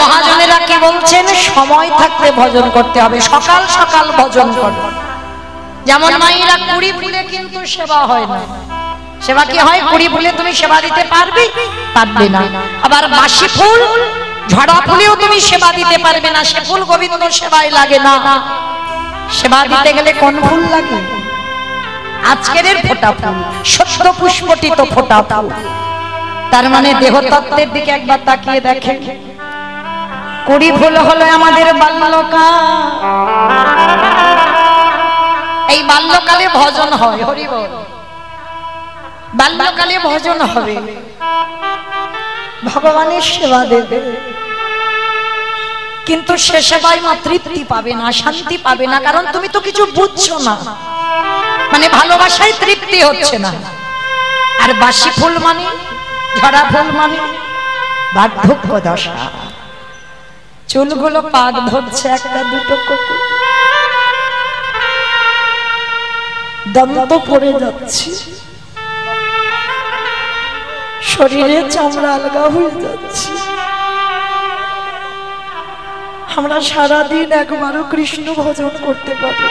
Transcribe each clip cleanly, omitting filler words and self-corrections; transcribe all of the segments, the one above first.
মহাজনেরা কি বলছেন, সময় থাকতে ভজন করতে হবে, সকাল সকাল ভজন করো। যেমন মায়েরা কুড়ি ফুলে কিন্তু সেবা হয় না। সেবা কি হয়? কুড়ি ফুলে তুমি সেবা দিতে পারবে? পারবে না। আবার বাসি ফুল ঝড়া ফুলেও তুমি সেবা দিতে পারবে না, সে ফুল গোবিন্দ সেবায় লাগে না। সেবা দিতে গেলে কোন ফুল লাগে? আজকের ফোঁটা ফুল, সত্য পুষ্পটিত ফোঁটা ফুল। তার মানে দেহতত্ত্বের দিকে একবার তাকিয়ে দেখে। কুড়ি ফুল হলো আমাদের বাল্যকাল। এই বাল্যকালে ভজন হয়, হরি বল। বাল্যকালে ভজন হবে, ভগবানের সেবা দেবে, কিন্তু সে সেবায় মা তৃপ্তি পাবে না, শান্তি পাবে না, কারণ তুমি তো কিছু বুঝছো না। মানে ভালোবাসায় তৃপ্তি হচ্ছে না। আর বাসি ফুল মানে, ঝরা ফুল মানে বার্ধক্য দশা। চুলগুলো পাক ধরছে, একটা দুটো কুকুর, দন্ত পড়ে যাচ্ছে, শরীরে চামড়া আলগা হয়ে যাচ্ছে। আমরা সারাদিন একবারও কৃষ্ণ ভজন করতে পারি।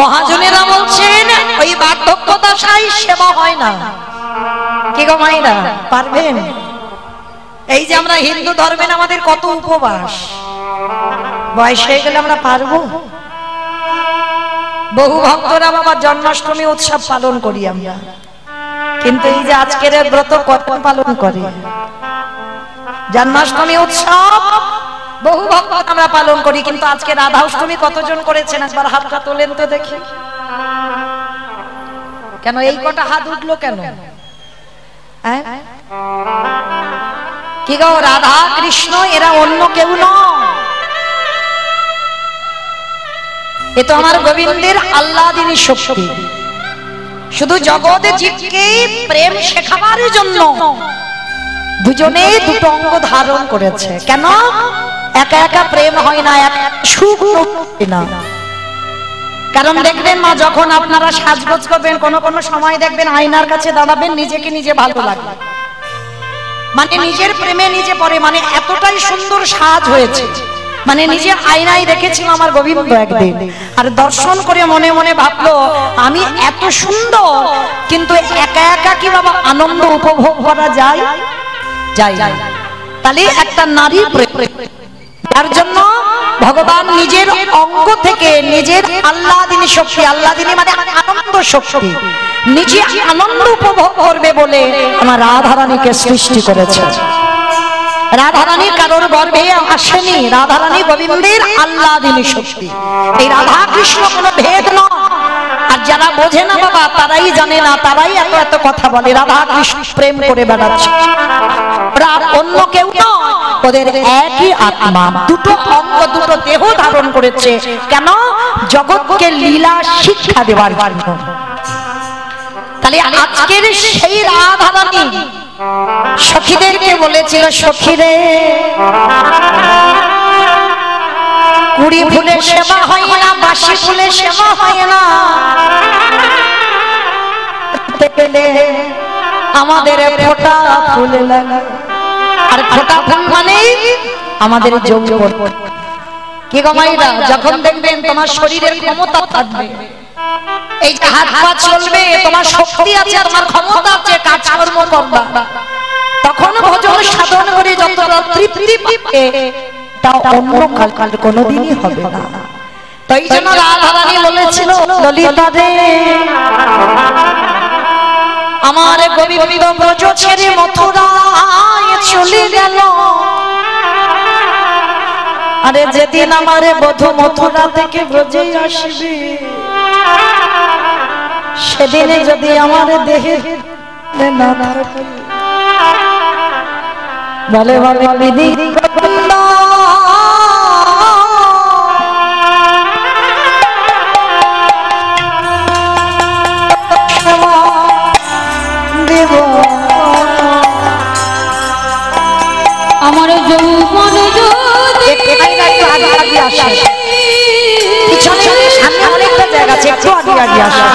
মহাজনেরা বলছেন ওই বার্ধক্য দশায় সেবা হয় না। কি গো মাইরা, পারবেন? এই যে আমরা হিন্দু ধর্মের আমাদের কত উপবাস, বয়স হয়ে গেলে আমরা পারবো? বহু ভক্তরা বাবা জন্মাষ্টমী উৎসব পালন করি আমরা, কিন্তু এই যে আজকের ব্রত কখন পালন করে? জন্মাষ্টমী উৎসব বহু ভক্ত আমরা পালন করি, কিন্তু আজকে রাধা অষ্টমী কতজন করেছেন একবার হাতটা তোলেন তো দেখি। কেন এই কটা হাত উঠলো কেন? কি গো, রাধা কৃষ্ণ এরা অন্য কেউ নয়, এ তো আমার গোবিন্দের আল্লাদিনী শক্তি। শুধু জগতে জীবকে প্রেম শেখাবার জন্য দুজনে দুটো অঙ্গ ধারণ করেছে। কেন? একা একা প্রেম হয় না, সুখ না। কারণ দেখবেন মা, যখন আপনারা সাজগোজ করবেন, কোনো সময় দেখবেন আয়নার কাছে দাঁড়াবেন, নিজেকে নিজে ভালো লাগে, মানে নিজের প্রেমে নিজে পড়ে, মানে এতটাই সুন্দর সাজ হয়েছে। মানে নিজে আয়নায় দেখেছিল আমার গোবিন্দ একদিন, আর দর্শন করে মনে মনে ভাবলো আমি এত সুন্দর, কিন্তু একা একা কি বাবা আনন্দ উপভোগ করা যায়? তাহলে একটা নারী প্রেম, তার জন্য ভগবান নিজের অঙ্গ থেকে নিজের আল্লাদিনী শক্তি, আল্লাদিনী মানে আনন্দ শক্তি, নিজে আনন্দ উপভোগ করবে বলে আমার রাধারানীকে সৃষ্টি করেছে। রাধারানী কারোর গর্ভে আসেনি, রাধারানী গোবিন্দের আল্লাদিনী শক্তি। এই রাধা কৃষ্ণ কোনো ভেদ নয়। আর যারা বোঝে না বাবা, তারাই জানে না, তারাই এত এত কথা বলে রাধা কৃষ্ণ প্রেম করে বেড়াচ্ছে। ওরা অন্য কেউ নয়, ওদের একই আত্মা, দুটো অঙ্গ দুটো দেহ ধারণ করেছে। কেন? জগৎকে লীলা শিক্ষা দেওয়ার জন্য। তাহলে আজকের সেই রাধারানী সখীদেরকে বলেছিল, সখীরে কুড়ি ফুলে সেবা হয় না, বাসি ফুলে সেবা হয় না, আমাদের ফোঁটা ফুলে লাগা। আর ফোঁটা ফুল মানে আমাদের যৌবন। কি গো মাইরা, যখন দেখবেন তোমার শরীরের ক্ষমতা থাকবে, এই যে হাত পা চলবে, তোমার শক্তি আছে, তোমার ক্ষমতা আছে, কাজকর্ম করবা, তখন ভজন সাধন করে যতটা তৃপ্তি পাবে তা অন্য কাল কোনোদিনই হবে না। তাই জন্য রাধারানী বলেছিল, ললিতা রে আমার গোবিন্দ ব্রজ ছেড়ে মথুরায় চলে গেল। আরে যেদিন আমার বধূ মথুরা থেকে ব্রজে আসবে, সেদিনে যদি আমার দেহে না থাকে, বলে বলে বিধি আমার যৌবন পিছনে সামনে অনেকটা জায়গা আছে, একটু আগে আগে আসে।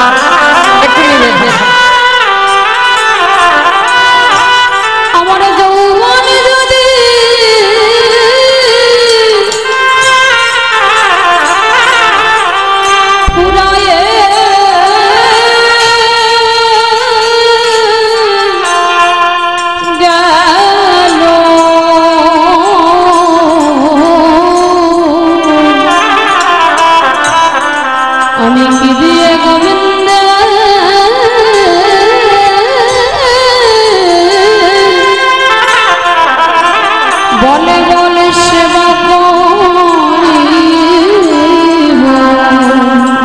বলে কি দিয়ে গোবিন্দ বলে বলে সেবা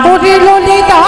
করি ললিতা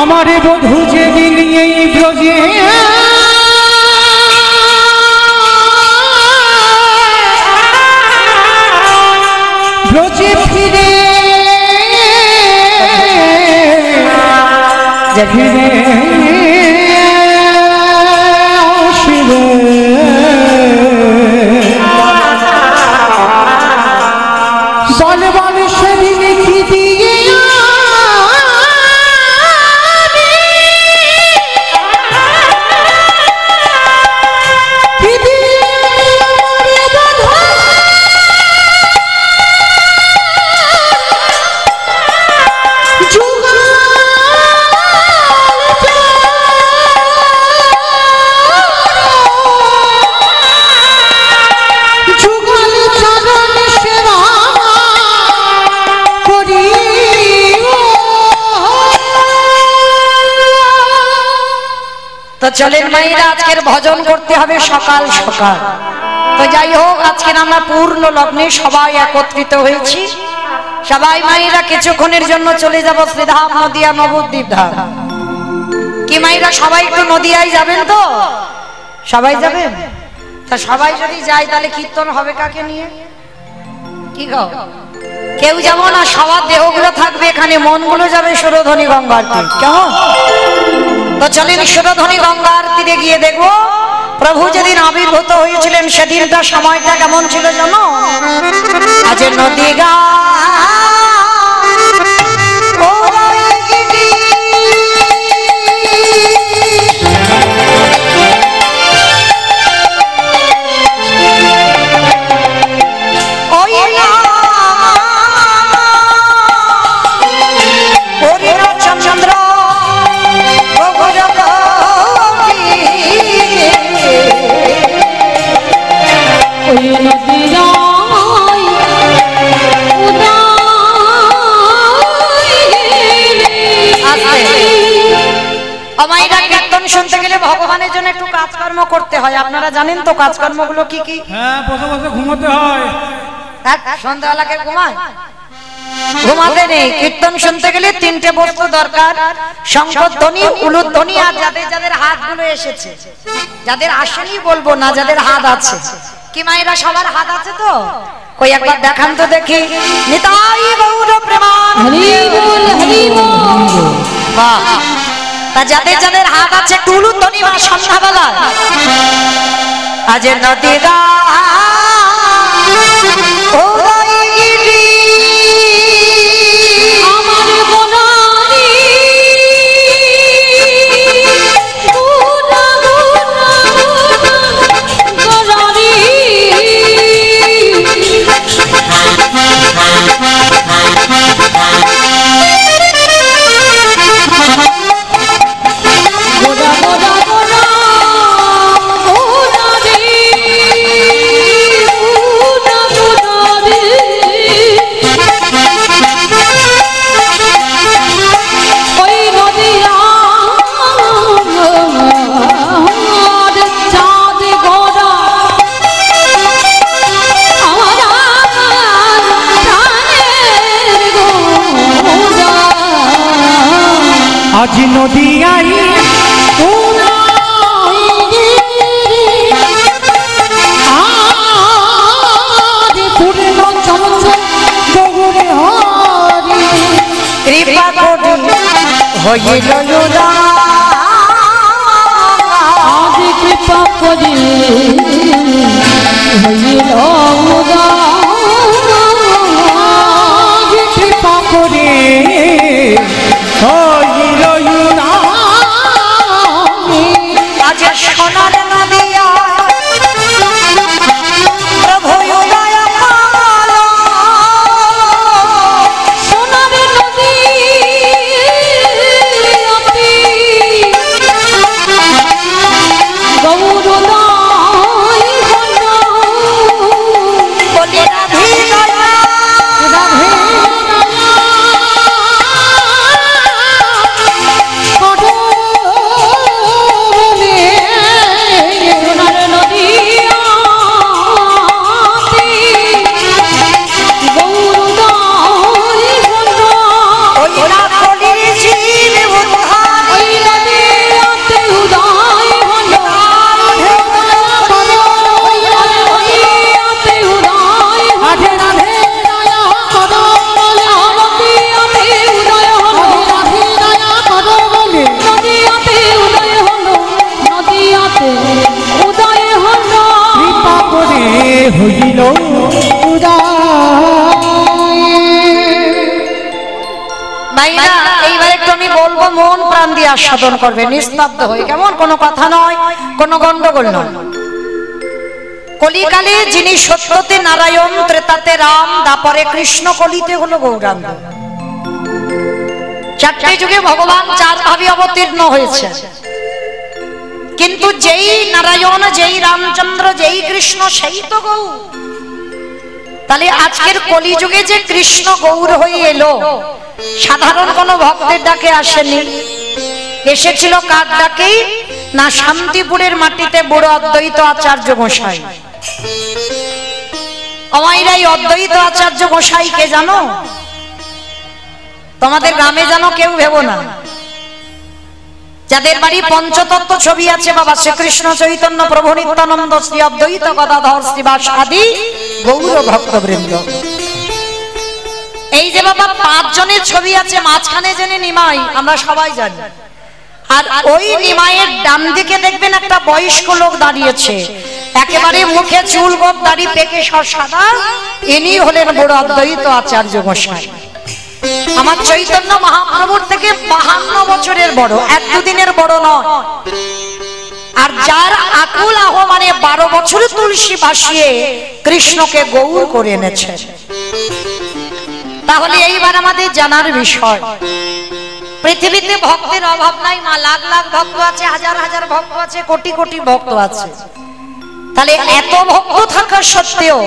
আমারে বধূ যেদিন এই ব্রজে ব্রজে ফিরে ফিরে আসিবে বলে বলে সেদিন কি দিয়ে তো চলেন মায়েরা আজকের ভজন করতে হবে সকাল সকাল। তো যাই হোক, আজকের আমরা পূর্ণ লগ্নে সবাই একত্রিত হয়েছি। সবাই মায়েরা কিছুক্ষণের জন্য চলে যাব শ্রীধাম নদিয়া নবদ্বীপ ধাম। কি মায়েরা সবাই একটু নদিয়ায় যাবেন? তো সবাই যাবেন? তা সবাই যদি যায় তাহলে কীর্তন হবে কাকে নিয়ে? কি গো, কেউ যাব না? সবার দেহগুলো থাকবে এখানে, মনগুলো যাবে সুরধ্বনি গঙ্গার তীর। কেমন? তো চলেন সুরধ্বনি গঙ্গার তীরে গিয়ে দেখবো প্রভু যেদিন আবির্ভূত হয়েছিলেন সেদিনটা সময়টা কেমন ছিল জানো? আজ নদী গা শুনতে গেলে ভগবানের জন্য একটু কাজকর্ম করতে হয়। আপনারা জানেন তো কাজকর্মগুলো কি কি? হ্যাঁ, বসে বসে ঘুমাতে হয়। সন্ধ্যাবেলাকে ঘুমায়? ঘুমাতে নেই। কীর্তন শুনতে গেলে তিনটে বস্তু দরকার: শঙ্খধ্বনি, উলুধ্বনি, আর যাদের যাদের হাতগুলো এসেছে। যাদের আসেনি বলবো না, যাদের হাত আছে। কি মায়েরা সবার হাত আছে তো? কই একবার দেখান তো দেখি। নিতাই গৌর প্রেমানন্দে হরি বল হরি বল। বাহ! তা যাদের যাদের হাত আছে একটু উলুধ্বনি বা সন্ধ্যাবেলা। আজ নদী গা আজ নদিয়ায় কৃপা কৃপা করি হইল আজ কৃপা করি হইল আজ কৃপা করে হইল আজ সোনার নদিয়া প্রভু উদয় কাল সোনার নদী গৌরদাই বলি রাধে দয়া রাধে সোনার নদী গৌরদাই ওই না কলির জীব উদ্ধার ওই নদীতে উদয় হলো ওই নদীতে উদয় রাধে রাধে দয়া করো বলে নদীতে উদয় হলো রাধে দয়া করো বলে নদীতে উদয় হলো নদীতে উদয় হলো কৃপা করে হইল মাইনা এইবার একটু আমি বলবো মন প্রাণ দিয়ে আস্বাদন করবে নিস্তব্ধ হয়ে, কেমন কোনো কথা নয়, কোনো গন্ডগোল নয়। কলিকালে যিনি সত্যতে নারায়ণ, ত্রেতাতে রাম, দাপরে কৃষ্ণ, কলিতে হলো গৌরাঙ্গ। চারটে যুগে ভগবান চার ভাবে অবতীর্ণ হয়েছে, কিন্তু যেই নারায়ণ, যেই রামচন্দ্র, যেই কৃষ্ণ, সেই তো গৌর। তাহলে আজকের কলিযুগে যে কৃষ্ণ গৌর হয়ে এলো, সাধারণ কোন ভক্তের ডাকে আসেনি, এসেছিল কার ডাকেই না? শান্তিপুরের মাটিতে বুড়ো অদ্বৈত আচার্য গোসাই। আমাইরাই অদ্বৈত আচার্য গোসাই কে জানো? তোমাদের গ্রামে জানো কেউ ভেবো না। যাদের বাড়ি পঞ্চতত্ত্ব ছবি আছে, বাবা শ্রীকৃষ্ণ, চৈতন্য প্রভু নিত্যানন্দ, শ্রী অদ্বৈত গদাধর, শ্রীবাস আদি গৌর ভক্তবৃন্দ। এই যে বাবা 5 জনের ছবি আছে, মাঝখানে জেনে নিমাই, আমরা সবাই জানি। আর ওই নিমাইয়ের ডান দিকে দেখবেন একটা বয়স্ক লোক দাঁড়িয়েছে, একেবারে মুখে চুল গোপ, দাড়ি পেকে সাদা, ইনি হলেন বড় অদ্বৈত আচার্য গোসাই। আমার চৈতন্য মহাপ্রভুর থেকে 52 বছরের বড়, 1-2 দিনের বড় নয়। আর যার আকুল আহ্বানে 12 বছর তুলসী ভাসিয়ে কৃষ্ণকে গৌর করে এনেছে। তাহলে এইবার আমাদের জানার বিষয়, পৃথিবীতে ভক্তের অভাব নাই মা, লাখ লাখ ভক্ত আছে, হাজার হাজার ভক্ত আছে, কোটি কোটি ভক্ত আছে। তাহলে এত ভক্ত থাকা সত্ত্বেও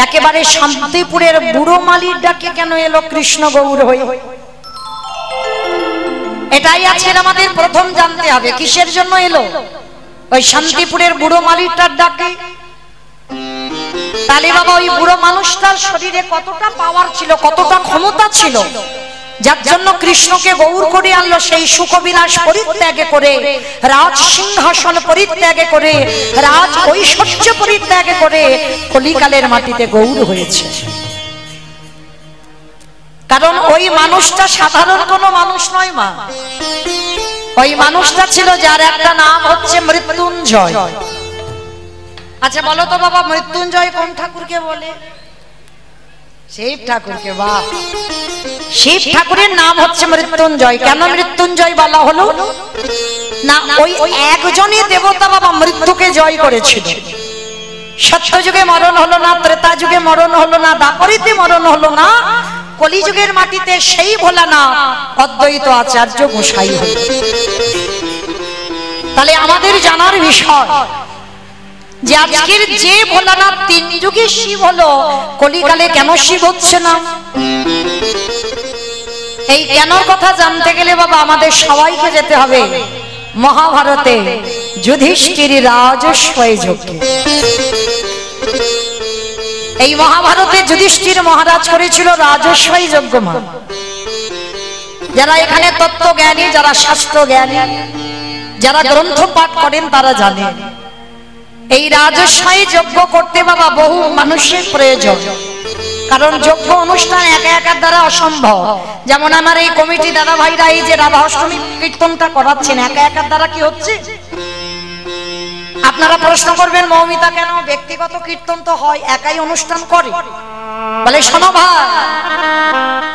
একেবারে শান্তিপুরের বুড়ো মালির ডাকে কেন এলো কৃষ্ণ গৌর হয়ে? এটাই আজকের আমাদের প্রথম জানতে হবে, কিসের জন্য এলো ওই শান্তিপুরের বুড়ো মালিরটার ডাকে। তাহলে বাবা ওই বুড়ো মানুষটার শরীরে কতটা পাওয়ার ছিল, কতটা ক্ষমতা ছিল, যার জন্য কৃষ্ণকে গৌর করে আনলো। সেই সুখবিলাস পরিত্যাগে করে, রাজ সিংহাসন পরিত্যাগে করে, রাজ ঐশ্বর্য পরিত্যাগে করে কলিকালের মাটিতে গৌর হয়েছে। কারণ ওই মানুষটা সাধারণ কোনো মানুষ নয় মা, ওই মানুষটা ছিল যার একটা নাম হচ্ছে মৃত্যুঞ্জয়। আচ্ছা বলো তো বাবা, মৃত্যুঞ্জয় কোন ঠাকুরকে বলে? শিব ঠাকুরকে। বাহ, শিব ঠাকুরের নাম হচ্ছে মৃত্যুঞ্জয়। কেন মৃত্যুঞ্জয় বলা হলো? না ওই একজনই দেবতা বাবা মৃত্যুকে জয় করেছিল। সত্যযুগে মরণ হলো না, ত্রেতা যুগে মরণ হলো না, দাপরিতে মরণ হলো না, কলিযুগের মাটিতে সেই ভোলানাথ অদ্বৈত আচার্য গোসাই হল। তাহলে আমাদের জানার বিষয় যে আজকের যে ভোলানাথ 3 যুগে শিব হলো, কলিকালে কেন শিব হচ্ছে না? এই কেনর কথা জানতে গেলে বাবা আমাদের সবাইকে যেতে হবে মহাভারতে যুধিষ্ঠির রাজস্বয় যজ্ঞে। এই মহাভারতে যুধিষ্ঠির মহারাজ করেছিল রাজস্বয় যজ্ঞ। যারা এখানে তত্ত্ব জ্ঞানী, যারা শাস্ত্র জ্ঞানী, যারা গ্রন্থ পাঠ করেন তারা জানেন এই রাজস্বয় যজ্ঞ করতে বাবা বহু মানুষের প্রয়োজন। কারণ যোগ্য অনুষ্ঠান একা একার দ্বারা অসম্ভব। যেমন আমার এই কমিটি দাদা ভাইরা এই যে রাধা অষ্টমী কীর্তনটা করাচ্ছেন, একা একার দ্বারা কি হচ্ছে? আপনারা প্রশ্ন করবেন মৌমিতা কেন ব্যক্তিগত কীর্তন তো হয়, একাই অনুষ্ঠান করে? বলে শোনো ভাই,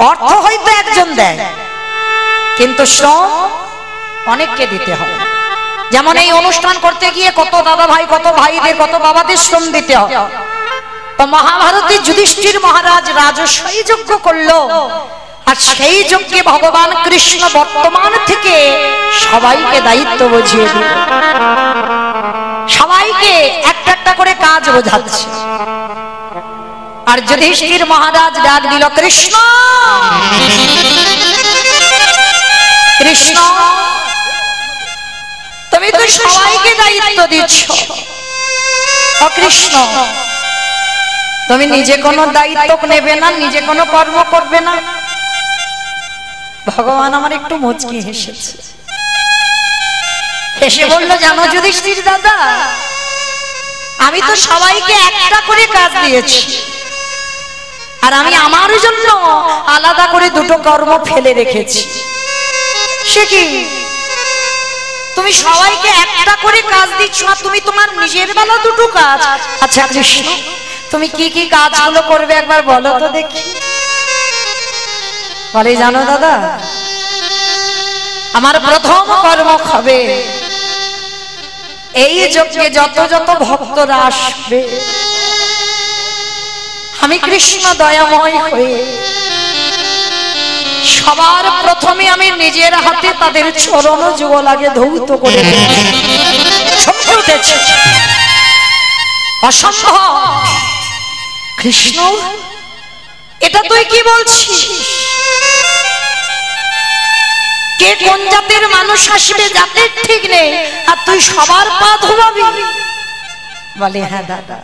অর্থ হয়তো একজন দেয়, কিন্তু শ্রম অনেককে দিতে হবে। যেমন এই অনুষ্ঠান করতে গিয়ে কত দাদা ভাই, কত ভাইদের, কত বাবাদের শ্রম দিতে হয়। তো মহাভারতে যুধিষ্ঠির মহারাজ রাজস্বী যজ্ঞ করলো, আর সেই যজ্ঞে ভগবান কৃষ্ণ বর্তমান থেকে সবাইকে দায়িত্ব বুঝিয়ে দিল, সবাইকে একটা একটা করে কাজ বোঝাচ্ছে। আর যুধিষ্ঠির মহারাজ ডাক দিল, কৃষ্ণ কৃষ্ণ, তুমি তো সবাইকে দায়িত্ব দিচ্ছ, ও কৃষ্ণ তুমি নিজে কোনো দায়িত্ব নেবে না, নিজে কোনো কর্ম করবে না? ভগবান আমার একটু মুচকি হেসেছে, হেসে বলল, জানো যুধিষ্ঠির দাদা, আমি তো সবাইকে একটা করে কাজ দিয়েছি, আর আমি আমার জন্য আলাদা করে দুটো কর্ম ফেলে রেখেছি। সে কি, তুমি সবাইকে একটা করে কাজ দিচ্ছ, আর তুমি তোমার নিজের বেলা দুটো কাজ? আচ্ছা কৃষ্ণ, তুমি কি কি কাজগুলো করবে একবার বলো তো দেখি। বলে, জানো দাদা, আমার প্রথম কর্ম হবে এই যজ্ঞে যত যত ভক্তরা আসবে, আমি কৃষ্ণ দয়াময় হয়ে সবার প্রথমে আমি নিজের হাতে তাদের চরণ যুগল আগে ধৌত করে উঠেছে। অসম্ভব কৃষ্ণ, এটা তুই কি বলছিস? কে কোন জাতের মানুষ আসবে জাতের ঠিক নেই, আর তুই সবার পা ধোয়াবি? বলে, হ্যাঁ দাদা,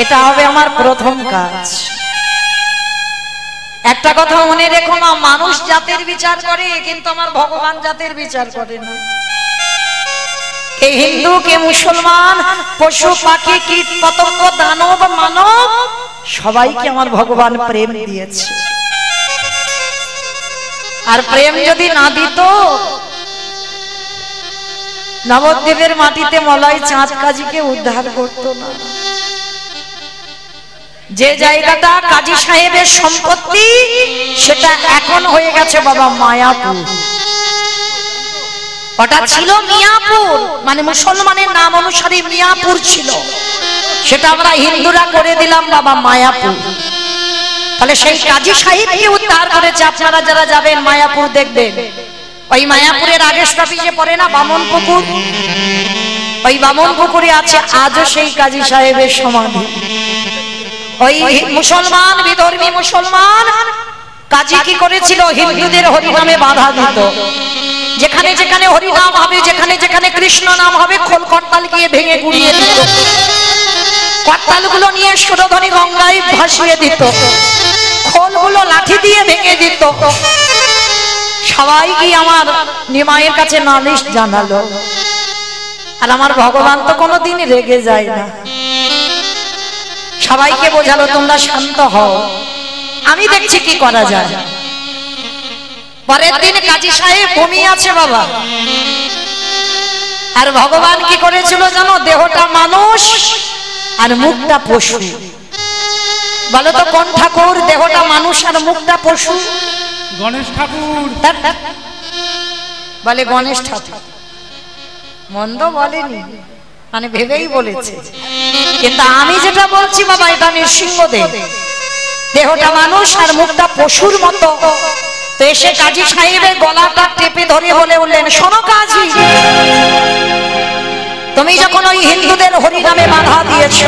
এটা হবে আমার প্রথম কাজ। একটা কথা মনে রেখো না, মানুষ জাতের বিচার করে, কিন্তু আমার ভগবান জাতের বিচার করে না। কে হিন্দু, কে মুসলমান, পশু পাখি, কীট পতঙ্গ, দানব মানব, সবাইকে আমার ভগবান প্রেম দিয়েছে। আর প্রেম যদি না দিত, নবদ্বীপের মাটিতে মলয় চাঁদ কাজীকে উদ্ধার করত না। যে জায়গাটা কাজী সাহেবের সম্পত্তি, সেটা এখন হয়ে গেছে বাবা মায়াপুর। ওটা ছিল মিয়াপুর, মানে মুসলমানের নাম অনুসারে মিয়াপুর ছিল, সেটা আমরা হিন্দুরা করে দিলাম বাবা মায়াপুর। তাহলে সেই কাজী সাহেবকে উদ্ধার করেছে। আপনারা যারা যাবেন মায়াপুর দেখবেন, ওই মায়াপুরের আগের স্টপেজে পড়ে না বামন পুকুর, ওই বামন পুকুরে আছে আজও সেই কাজী সাহেবের সমাধি। ওই মুসলমান, বিধর্মী মুসলমান কাজী কি করেছিল? হিন্দুদের হরিনামে বাধা দিত। যেখানে যেখানে হরিনাম হবে, যেখানে যেখানে কৃষ্ণ নাম হবে, খোল করতাল গিয়ে ভেঙে গুড়িয়ে দিত। করতালগুলো নিয়ে সুরধনী গঙ্গায় ভাসিয়ে দিত, খোলগুলো লাঠি দিয়ে ভেঙে দিত। সবাই কি আমার নিমাইয়ের কাছে নালিশ জানালো। আর আমার ভগবান তো কোনোদিন রেগে যায় না, সবাইকে বোঝালো তোমরা শান্ত হও, আমি দেখছি কি করা যায়। পরের দিন কাজী সাহেব ঘুমিয়ে আছে বাবা, আর ভগবান কি করেছিল জানো? দেহটা মানুষ আর মুখটা পশু। বলো তো কোন ঠাকুর? দেহটা মানুষ আর মুখটা পশু। গণেশ ঠাকুর। বলে গণেশ ঠাকুর, মন্দ বলেনি, মানে ভেবেই বলেছে। কিন্তু আমি যেটা বলছি বাবা, এটা নৃসিংহদেব। দেহটা মানুষ আর মুখটা পশুর মতো। তো এসে কাজী সাহেবের গলাটা টেপে ধরে বলে উঠলেন, শোনো কাজী, তুমি যখন ওই হিন্দুদের হরিনামে বাধা দিয়েছ,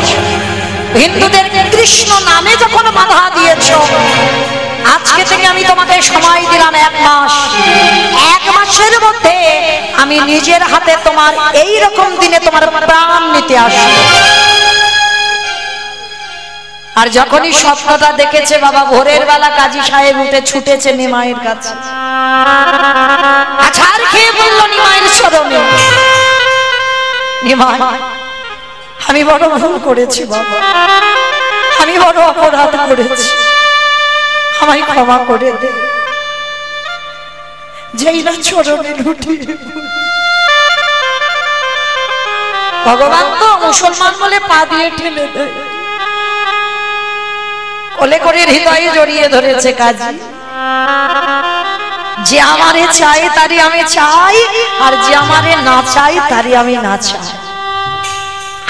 হিন্দুদের কৃষ্ণ নামে যখন বাধা দিয়েছ, আজকে থেকে আমি তোমাকে সময় দিলাম 1 মাস। 1 মাসের মধ্যে আমি নিজের হাতে তোমার এই রকম দিনে তোমার প্রাণ নিতে আসবো। আর যখনই স্বপ্নটা দেখেছে বাবা, ভোরের বেলা কাজী সাহেব উঠে ছুটেছে নিমাইয়ের কাছে। আছাড় খেয়ে বলল নিমাইয়ের চরণে, নিমাই, আমি বড় ভুল করেছি বাবা, আমি বড় অপরাধ করেছি, আমায় ক্ষমা করে দে। যেই না চরণে লুটি, ভগবান তো মুসলমান বলে পা দিয়ে ঠেলে দেয়, কোলে করে হৃদয়ে জড়িয়ে ধরেছে কাজী। যে আমারে চাই তারই আমি চাই, আর যে আমারে না চাই তারই আমি না চাই।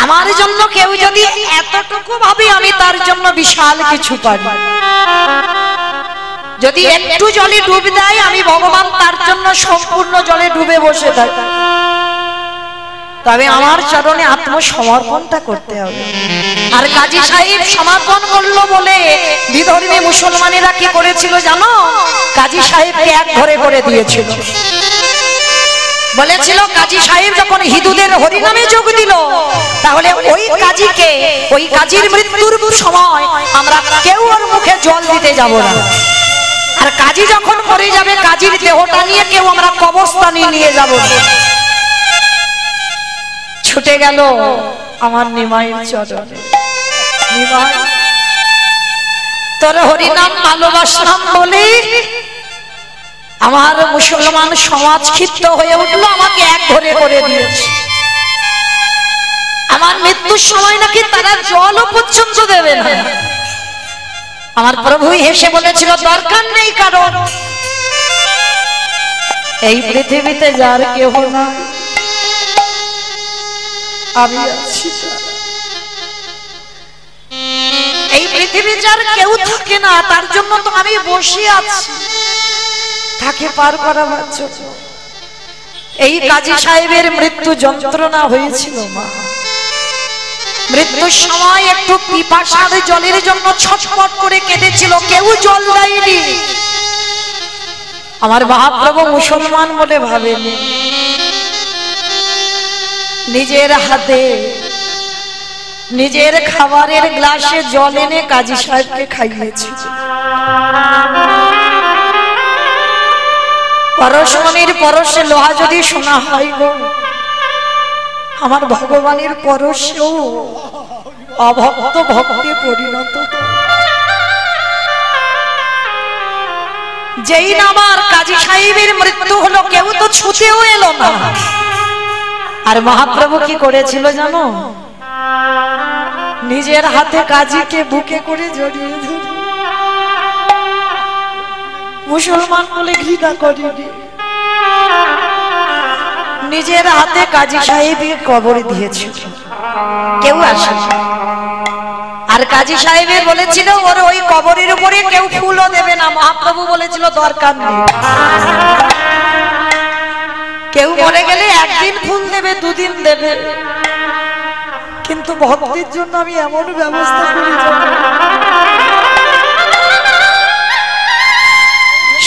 আমার জন্য কেউ যদি এতটুকু ভাবে আমি তার জন্য বিশাল কিছু পারি। যদি একটু জলে ডুব দেয় আমি ভগবান তার জন্য সম্পূর্ণ জলে ডুবে বসে থাকি। তবে আমার চরণে আত্মসমর্পণটা করতে হবে। আর কাজী সাহেব সমর্পণ করলো বলে বিধর্মী মুসলমানেরা কি করেছিল জানো? কাজী সাহেবকে এক ঘরে করে দিয়েছিল। বলেছিল কাজী সাহেব যখন হিন্দুদের হরিনামে যোগ দিল, তাহলে ওই কাজীকে, ওই কাজীর মৃত্যুর সময় আমরা কেউ ওর মুখে জল দিতে যাব না। আর কাজী যখন মরে যাবে, কাজীর দেহটা নিয়ে কেউ আমরা কবরস্থানে নিয়ে যাব না। ছুটে গেল আমার নিমাইয়ের চরণে। নিমাই, তোর হরিনাম ভালোবাসলাম বলে আমার মুসলমান সমাজ ক্ষিপ্ত হয়ে উঠলো, আমাকে এক ঘরে করে দিয়েছে। আমার মৃত্যুর সময় নাকি তারা জলও পর্যন্ত দেবে না। আমার প্রভু হেসে বলেছিল দরকার নেই, কারণ এই পৃথিবীতে যার কেহ না আমি আছি। এই পৃথিবী যার কেউ থাকে না, তার জন্য তো আমি বসে আছি তাকে পার করাবার জন্য। এই কাজী সাহেবের মৃত্যু যন্ত্রণা হয়েছিল মা। মৃত্যুর সময় একটু পিপাসার জলের জন্য ছটফট করে কেঁদেছিল, কেউ জল দেয়নি। আমার মহাপ্রভু মুসলমান বলে ভাবেনি, নিজের হাতে নিজের খাবারের গ্লাসে জল এনে কাজী সাহেবকে খাইয়েছিল। পরশমণির পরশে লোহা যদি শোনা হয় গো, আমার ভগবানের পরশেও অভক্ত ভক্তে পরিণত। যেই না আমার কাজী সাহেবের মৃত্যু হলো, কেউ তো ছুতেও এলো না। আর মহাপ্রভু কি করেছিল জানো? নিজের হাতে কাজীকে বুকে করে জড়িয়ে ধরে, মুসলমান বলে ঘৃণা করিনি, নিজের হাতে কাজী সাহেবের কবর দিয়েছিল, কেউ আসে। আর কাজী সাহেবের বলেছিল ওর ওই কবরের উপরে কেউ ফুলও দেবে না। মহাপ্রভু বলেছিল দরকার নেই, কেউ মরে গেলে একদিন ফুল দেবে, দুদিন দেবে, কিন্তু ভক্তের জন্য আমি এমন ব্যবস্থা করি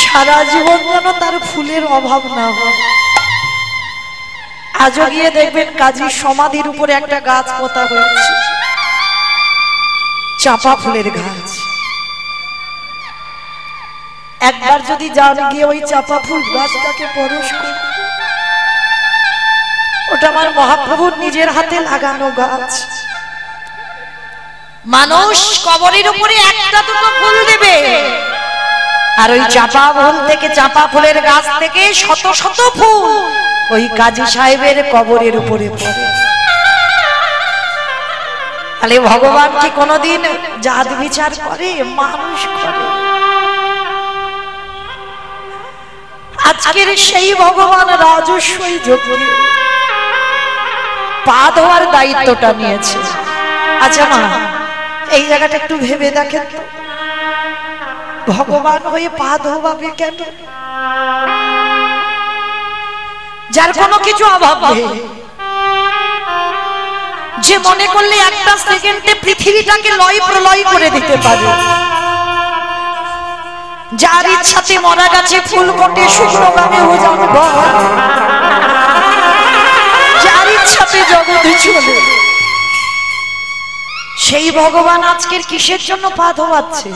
সারা জীবন যেন তার ফুলের অভাব না হয়। আজও গিয়ে দেখবেন কাজীর সমাধির উপরে একটা গাছ পোতা হয়েছে, চাপা ফুলের গাছ। একবার যদি যান গিয়ে ওই চাপা ফুল গাছটাকে পরশ করে, ওটা আমার মহাপ্রভুর নিজের হাতে লাগানো গাছ। মানুষ কবরের উপরে একটা দুটো ফুল দেবে, আর ওই চাপা ফুল থেকে, চাপা ফুলের গাছ থেকে শত শত ফুল ওই কাজী সাহেবের কবরের উপরে পড়ে। তাহলে ভগবান কি কোনদিন জাত বিচার করে? মানুষ করে। আজকের সেই ভগবান রাজস্বই যোগে পা ধোয়ার দায়িত্বটা নিয়েছে। আচ্ছা মা, এই জায়গাটা একটু ভেবে দেখেন তো, ভগবান হয়ে পা ধোয়াবে কেন? যার কোনো কিছু অভাব নেই, যে মনে করলে একটা সেকেন্ডে পৃথিবীটাকে লয় প্রলয় করে দিতে পারে, যার ইচ্ছাতে মরা গাছে ফুল ফোটে, শুকনো গানে ওজন বয়, যার ইচ্ছাতে জগতে চলে, সেই ভগবান আজকের কিসের জন্য পা ধোয়াচ্ছে?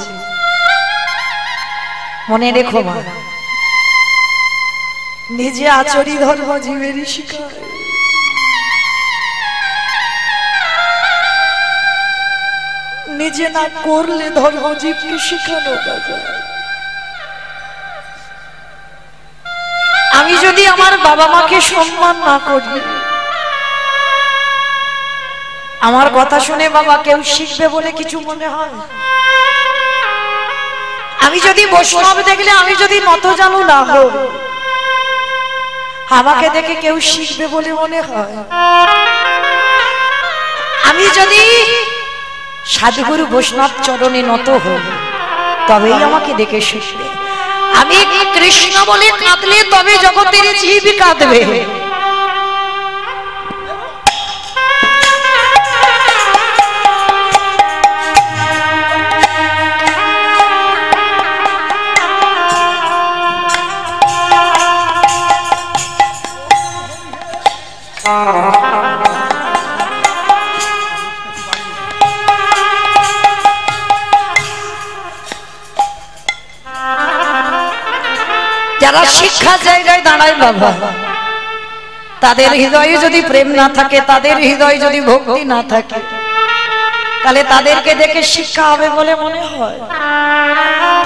মনে রেখো মা, নিজে আচরি ধর্ম জীবেরই শিকার। নিজে না করলে ধর্মজীবকে শেখানো যায়। আমি যদি আমার বাবা মাকে সম্মান না করি, আমার কথা শুনে বাবা কেউ শিখবে বলে কিছু মনে হয়? আমি যদি বৈষ্ণব দেখলে আমি যদি নত জানু না হই, আমাকে দেখে কেউ শিখবে বলে মনে হয়? আমি যদি সাধুগুরু বৈষ্ণব চরণে নত হই, তবেই আমাকে দেখে শিখবে। আমি কৃষ্ণ বলে কাঁদলে তবে জগতের জীব কাঁদবে। যারা শিক্ষা জায়গায় দাঁড়ায় বাবা, তাদের হৃদয়ে যদি প্রেম না থাকে, তাদের হৃদয়ে যদি ভক্তি না থাকে, তাহলে তাদেরকে দেখে শিক্ষা হবে বলে মনে হয়?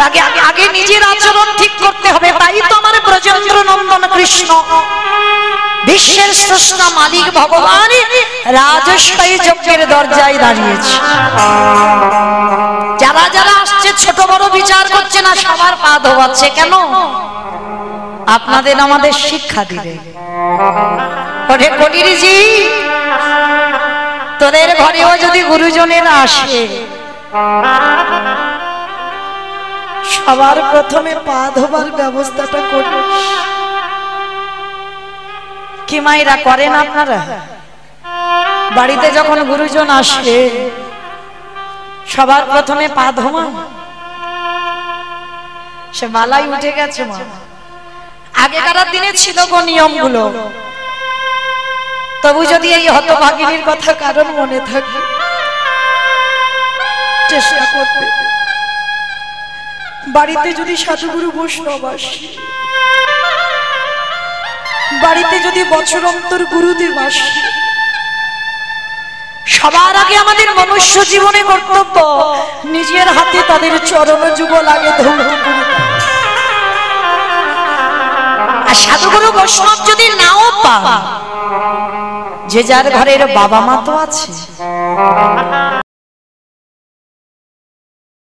তাকে আগে নিজের আচরণ ঠিক করতে হবে। তাই তো আমার ব্রজেন্দ্র নন্দন কৃষ্ণ, বিশ্বের স্রষ্টা মালিক ভগবান রাজস্বায়ী যজ্ঞের দরজায় দাঁড়িয়েছে। যারা যারা আসছে ছোট বড় বিচার করছে না, সবার পা ধোয়াচ্ছে। কেন? আপনাদের আমাদের শিক্ষা দিলে। ওরে কলিরিজি, তোদের ঘরেও যদি গুরুজনেরা আসে, সবার প্রথমে পা ধোবার ব্যবস্থাটা করিস। কি মায়েরা করেন আপনারা? বাড়িতে যখন গুরুজন আসে, সবার প্রথমে পা ধোয়া। সে মালাই উঠে গেছে মা, আগেকার দিনে ছিল গো নিয়মগুলো। তবু যদি এই হতভাগিনীর কথা কারণ মনে থাকে, চেষ্টা করবে। বাড়িতে যদি সাধুগুরু বৈষ্ণব আসে, বাড়িতে যদি বছর অন্তর গুরুদেব আসে, সবার আগে আমাদের মনুষ্য জীবনে কর্তব্য নিজের হাতে তাদের চরণ যুগল আগে ধৌত করে দেওয়া। আর সাধুগুরু বৈষ্ণব যদি নাও পান, যে যার ঘরের বাবা মা তো আছে,